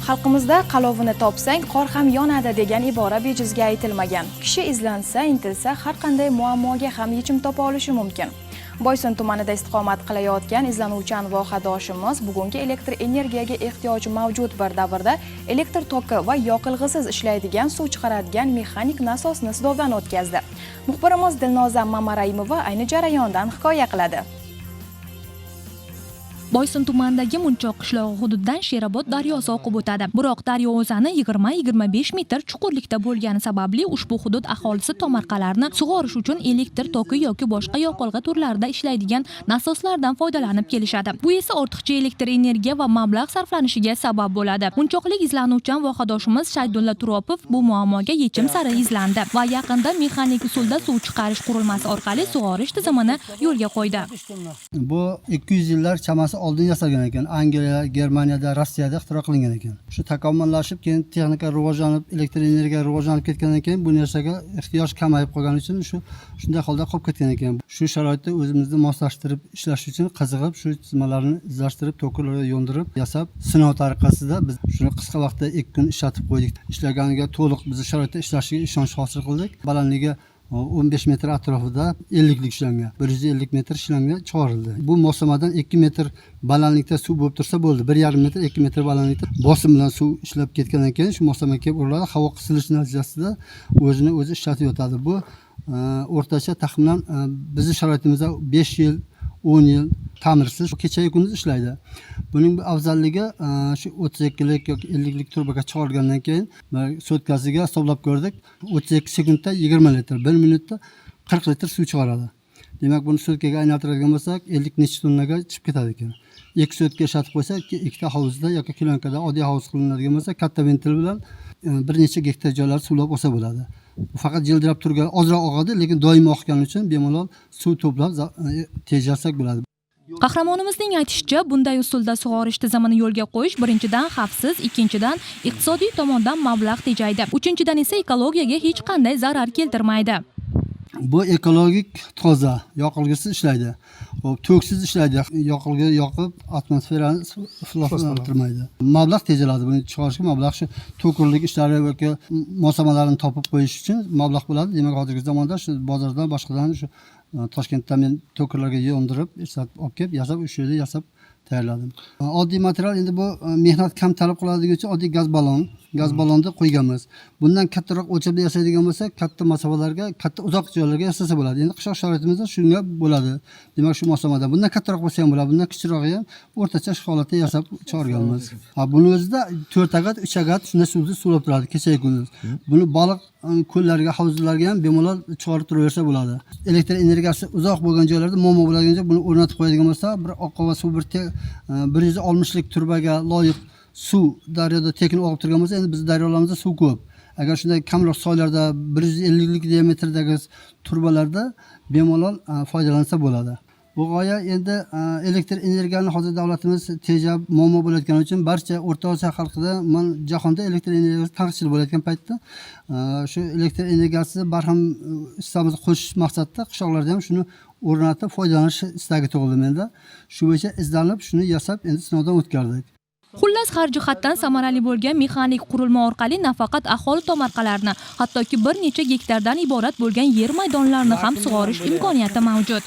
Xalqimizda qalovini topsang, qor ham yonadi degan ibora bejizga aytilmagan. Kishi izlansa, intilsa, har qanday muammoga ham yechim topa olishi mumkin. Boysun tumanida istiqomat qilayotgan izlanuvchan vohadoshimiz bugungi elektr energiyaga ehtiyoji mavjud bir davrda elektr toki va yoqilg'isiz ishlaydigan suv chiqaradigan mexanik nasosni sinovdan o'tkazdi. Muxbirimiz Dilnoza Mamaraimova ayni jarayondan hikoya qiladi. Boysun tumanidagi Munchoq qishlog'i hududidan Sherobod daryosi oqib o'tadi. Biroq daryo o'zani 20-25 metr chuqurlikda bo'lgani sababli ushbu hudud aholisi tomorqalarni sug'orish uchun elektr toki yoki boshqa yoqilg'i turlarida ishlaydigan nasoslardan foydalanib kelishadi. Bu esa ortiqcha elektr energiya va mablag' sarflanishiga sabab bo'ladi. Munchoqlik izlanuvchan vohadoshimiz Shaydulla Turopov bu muammoga yechim sari izlandi va yaqinda mexanik usulda suv chiqarish qurilmasi orqali sug'orish tizimini yo'lga qo'ydi. Bu 200 yillar chamasi oldin yasalgan ekan. Angliya, Germaniyada, Rossiyada ixtiro qilingan ekan. Shu takomillashib, keyin texnika rivojlanib, elektr energiya rivojlanib ketgandan keyin bu narsaga ehtiyoj kamayib qolgani uchun shunday holda qolib ketgan ekan. Shu sharoitda o'zimizni moslashtirib ishlash uchun qiziqib, shu tizmalarni izlashtirib, to'klarga yo'ndirib, yasab, sinov tariqasida biz shuni qisqa vaqtda 2 kun ishlatib qo'ydik. Ishlaganiga to'liq biz sharoitda ishlashiga ishonch hosil qildik. Balandligi 15 metr atrofida 50 lik ishlangan, 150 metr ishlangan chiqarildi. Bu mosamadan 2 metr balandlikda suv bo'lib tursa bo'ldi. 1,5 metr, 2 metr balandlikda bosim bilan suv ishlab ketgandan keyin shu mosamaga kelib uriladi. Havo qisilishi natijasida o'zini o'zi ishlatib yotadi. Bu o'rtacha taxminan bizning sharoitimizda 5 yil 10 yil ta'mirsiz kecha-yu kunduz ishlaydi. Buning afzalligi shu 32 lik yoki 50 lik turbaga chiqargandan keyin sotkasiga hisoblab ko'rdik. 32 sekundda 20 litr, 1 minutda 40 litr suv chiqaradi. Demak, buni sotkaga aylantiradigan bo'lsak, 50 necha tonnaga chiqib ketadi ekan. 2 sotka ishlatib qo'ysak, ikkita hovuzda yoki kilyonkada oddiy hovuz qilinadigan bo'lsa, katta ventil bilan bir necha gektar joylar suvlab olsa bo'ladi. Faqat jildirab turgan ozroq og'adi, lekin doimiy oqgani uchun bemalol suv to'plab tejasak bo'ladi. Qahramonimizning aytishicha, bunday usulda sug'orish tizimini yo'lga qo'yish birinchidan xavfsiz, ikkinchidan iqtisodiy tomondan mablag' tejaydi, uchinchidan esa ekologiyaga hech qanday zarar keltirmaydi. Bu ekologik toza, yoqilg'isiz ishlaydi. To'ksiz ishlaydi. Yoqilg'i yoqib, atmosferani ifloslantirmaydi. Mablag' tejaladi. Buni chiqarishga mablag' shu to'kurlik ishlari yoki mosamalarni topib qo'yish uchun mablag' bo'ladi. Demak, hozirgi zamonda shu bozordan boshqadan shu Toshkentdan men to'kurlarga yo'ndirib, ishlatib olib kelib, yasab, o'sha yerda yasab tayyorladim. Oddiy material endi bu mehnat kam talab qiladigan uchun oddiy gaz ballonni qo'yganmiz. Bundan kattaroq o'lchamda yasaydigan bo'lsa, katta masofalarga, katta uzoq joylarga yasasa bo'ladi. Endi qishloq sharoitimizda shunga bo'ladi. Demak, shu masofadan bundan kattaroq bo'lsa ham bo'ladi, bundan kichikroqi ham o'rtacha holatda yasab chiqarganmiz. Buni o'zida 4 agat, 3 agat shunday suvni suvlab turadi kecha-yu kunduz. Buni baliq ko'llarga, havuzlarga ham bemalol chiqarib turaversa bo'ladi. Elektr energiyasi uzoq bo'lgan joylarda muammo bo'ladigan joy buni o'rnatib qo'yadigan bo'lsa, bir oqova suv 160 lik turbaga loyiq suv daryoda tekin oqib turgan bo'lsa, endi biz daryolarimizda suv ko'p. Agar shunday kamroq soylarda 150 lik diametrdagi turbalarda bemalol foydalansa bo'ladi. Bu g'oya endi elektr energiyani hozir davlatimiz tejab muammo bo'layotgani uchun barcha O'rta Osiyo xalqida jahonda elektr energiyasi tanqislik bo'layotgan paytda shu elektr energiyasi barham hissamizni qo'shish maqsadida qishloqlarda ham shuni o'rnatib foydalanish istagi tug'ildi menda. Shu bo'yicha izlanib shuni yasab endi sinovdan o'tkazdik. Xullas, har jihatdan samarali bo'lgan mexanik qurilma orqali nafaqat aholi tomorqalarini, hattoki bir necha gektardan iborat bo'lgan yer maydonlarini ham sug'orish imkoniyati mavjud.